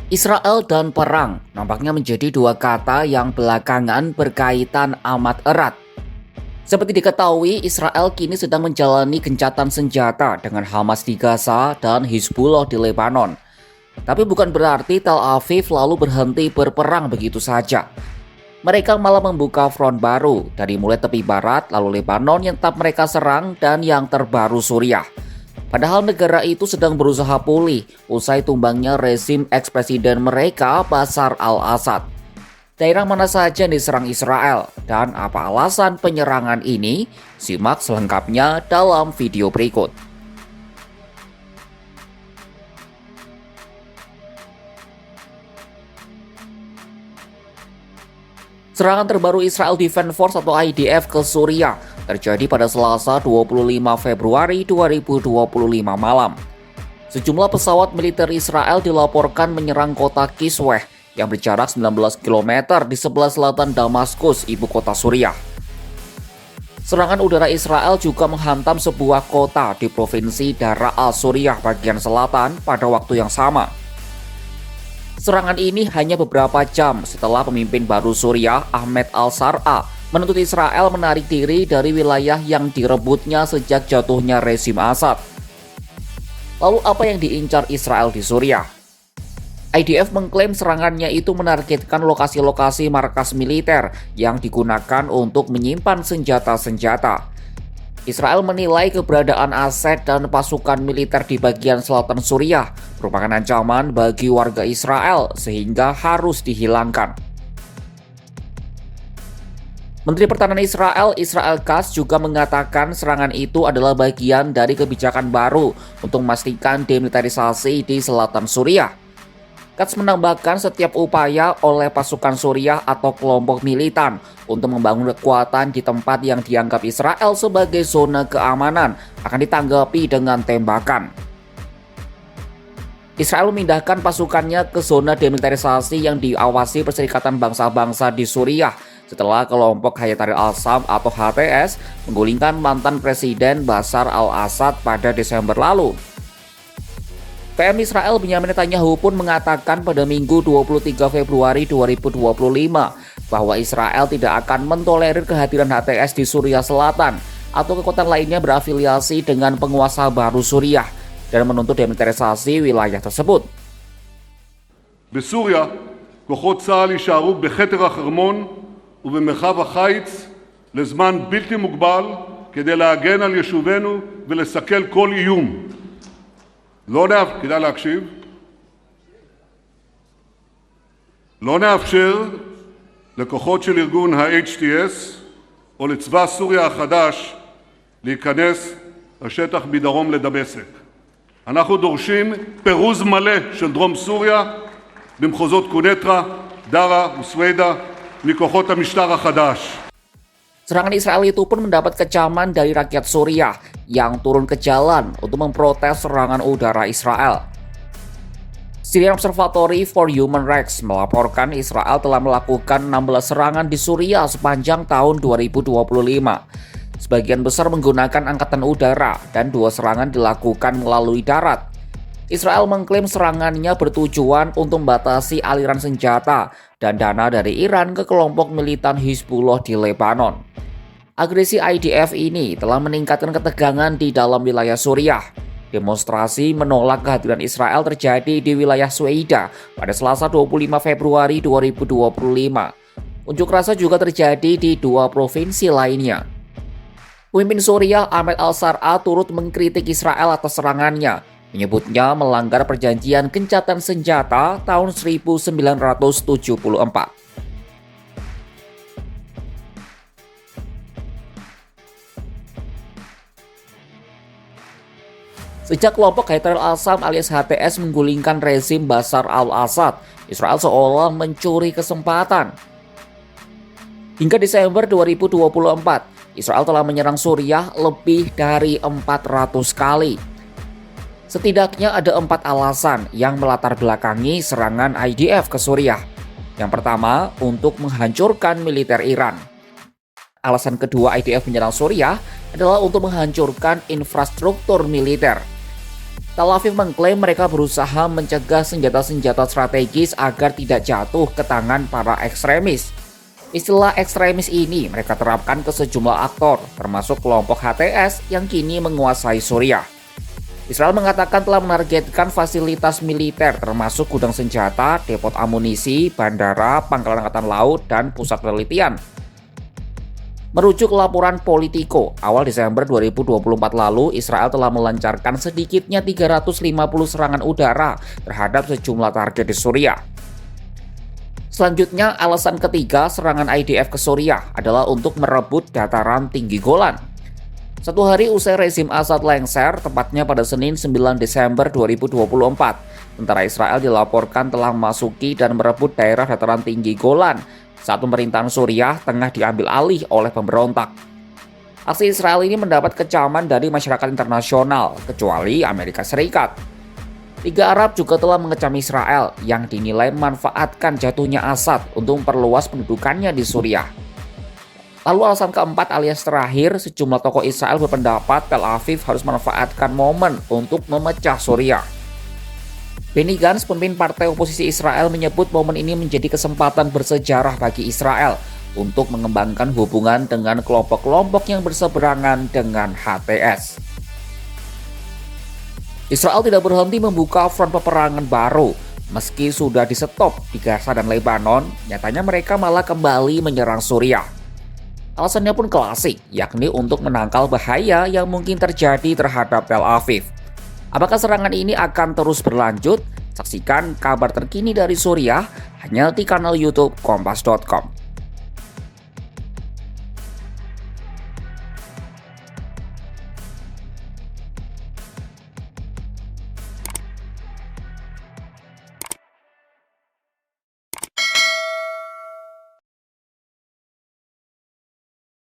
Israel dan perang nampaknya menjadi dua kata yang belakangan berkaitan amat erat. Seperti diketahui, Israel kini sedang menjalani gencatan senjata dengan Hamas di Gaza dan Hizbullah di Lebanon. Tapi bukan berarti Tel Aviv lalu berhenti berperang begitu saja. Mereka malah membuka front baru, dari mulai tepi barat lalu Lebanon yang tetap mereka serang dan yang terbaru Suriah. Padahal negara itu sedang berusaha pulih usai tumbangnya rezim eks-presiden mereka Bashar al-Assad. Daerah mana saja yang diserang Israel dan apa alasan penyerangan ini? Simak selengkapnya dalam video berikut. Serangan terbaru Israel Defense Force atau IDF ke Suriah terjadi pada Selasa 25 Februari 2025 malam. Sejumlah pesawat militer Israel dilaporkan menyerang kota Kisweh yang berjarak 19 km di sebelah selatan Damaskus, ibu kota Suriah. Serangan udara Israel juga menghantam sebuah kota di provinsi Daraa al-Suriah bagian selatan pada waktu yang sama. Serangan ini hanya beberapa jam setelah pemimpin baru Suriah, Ahmed al-Sar'a, menuntut Israel menarik diri dari wilayah yang direbutnya sejak jatuhnya rezim Assad. Lalu apa yang diincar Israel di Suriah? IDF mengklaim serangannya itu menargetkan lokasi-lokasi markas militer yang digunakan untuk menyimpan senjata-senjata. Israel menilai keberadaan aset dan pasukan militer di bagian selatan Suriah merupakan ancaman bagi warga Israel sehingga harus dihilangkan. Menteri Pertahanan Israel, Israel Katz, juga mengatakan serangan itu adalah bagian dari kebijakan baru untuk memastikan demilitarisasi di selatan Suriah. Katz menambahkan setiap upaya oleh pasukan Suriah atau kelompok militan untuk membangun kekuatan di tempat yang dianggap Israel sebagai zona keamanan akan ditanggapi dengan tembakan. Israel memindahkan pasukannya ke zona demilitarisasi yang diawasi Perserikatan Bangsa-Bangsa di Suriah setelah kelompok Hayat Tahrir al-Sham atau HTS menggulingkan mantan Presiden Bashar al-Assad pada Desember lalu. PM Israel Benyamin Netanyahu pun mengatakan pada Minggu 23 Februari 2025 bahwa Israel tidak akan mentolerir kehadiran HTS di Suriah Selatan atau kekuatan lainnya berafiliasi dengan penguasa baru Suriah dan menuntut demilitarisasi wilayah tersebut. בסוריה, כוחות צה"ל יישארו בכתר החרמון ובמרחב החיץ לזמן בלתי מוגבל כדי להגן על יישובינו ולסכל כל איום. כדאי להקשיב. לא נאפשר לכוחות של ארגון ה-HTS או לצבא סוריה החדש להיכנס לשטח מדרום לדמשק. אנחנו דורשים פירוז מלא של דרום סוריה במחוזות קונטרה, דרה וסווידה מכוחות המשטר החדש. Serangan Israel itu pun mendapat kecaman dari rakyat Suriah yang turun ke jalan untuk memprotes serangan udara Israel. Syrian Observatory for Human Rights melaporkan Israel telah melakukan 16 serangan di Suriah sepanjang tahun 2025. Sebagian besar menggunakan angkatan udara dan 2 serangan dilakukan melalui darat. Israel mengklaim serangannya bertujuan untuk membatasi aliran senjata dan dana dari Iran ke kelompok militan Hizbullah di Lebanon. Agresi IDF ini telah meningkatkan ketegangan di dalam wilayah Suriah. Demonstrasi menolak kehadiran Israel terjadi di wilayah Sweida pada Selasa 25 Februari 2025. Unjuk rasa juga terjadi di 2 provinsi lainnya. Pemimpin Suriah Ahmed al-Sar'a turut mengkritik Israel atas serangannya, menyebutnya melanggar perjanjian gencatan senjata tahun 1974. Sejak kelompok Hayat Tahrir al-Sham alias HTS menggulingkan rezim Bashar al-Assad, Israel seolah mencuri kesempatan. Hingga Desember 2024, Israel telah menyerang Suriah lebih dari 400 kali. Setidaknya ada 4 alasan yang melatar belakangi serangan IDF ke Suriah. Yang pertama, untuk menghancurkan militer Iran. Alasan kedua IDF menyerang Suriah adalah untuk menghancurkan infrastruktur militer. Tel Aviv mengklaim mereka berusaha mencegah senjata-senjata strategis agar tidak jatuh ke tangan para ekstremis. Istilah ekstremis ini mereka terapkan ke sejumlah aktor, termasuk kelompok HTS yang kini menguasai Suriah. Israel mengatakan telah menargetkan fasilitas militer termasuk gudang senjata, depot amunisi, bandara, pangkalan angkatan laut, dan pusat penelitian. Merujuk laporan Politico, awal Desember 2024 lalu, Israel telah melancarkan sedikitnya 350 serangan udara terhadap sejumlah target di Suriah. Selanjutnya, alasan ketiga serangan IDF ke Suriah adalah untuk merebut dataran tinggi Golan. Satu hari usai rezim Assad lengser, tepatnya pada Senin 9 Desember 2024, tentara Israel dilaporkan telah memasuki dan merebut daerah dataran tinggi Golan saat pemerintahan Suriah tengah diambil alih oleh pemberontak. Aksi Israel ini mendapat kecaman dari masyarakat internasional, kecuali Amerika Serikat. Liga Arab juga telah mengecam Israel yang dinilai memanfaatkan jatuhnya Assad untuk memperluas pendudukannya di Suriah. Lalu alasan keempat alias terakhir, sejumlah tokoh Israel berpendapat Tel Aviv harus memanfaatkan momen untuk memecah Suriah. Benny Gantz, pemimpin partai oposisi Israel, menyebut momen ini menjadi kesempatan bersejarah bagi Israel untuk mengembangkan hubungan dengan kelompok-kelompok yang berseberangan dengan HTS. Israel tidak berhenti membuka front peperangan baru. Meski sudah di-stop di Gaza dan Lebanon, nyatanya mereka malah kembali menyerang Suriah. Alasannya pun klasik, yakni untuk menangkal bahaya yang mungkin terjadi terhadap Tel Aviv. Apakah serangan ini akan terus berlanjut? Saksikan kabar terkini dari Suriah hanya di kanal YouTube Kompas.com.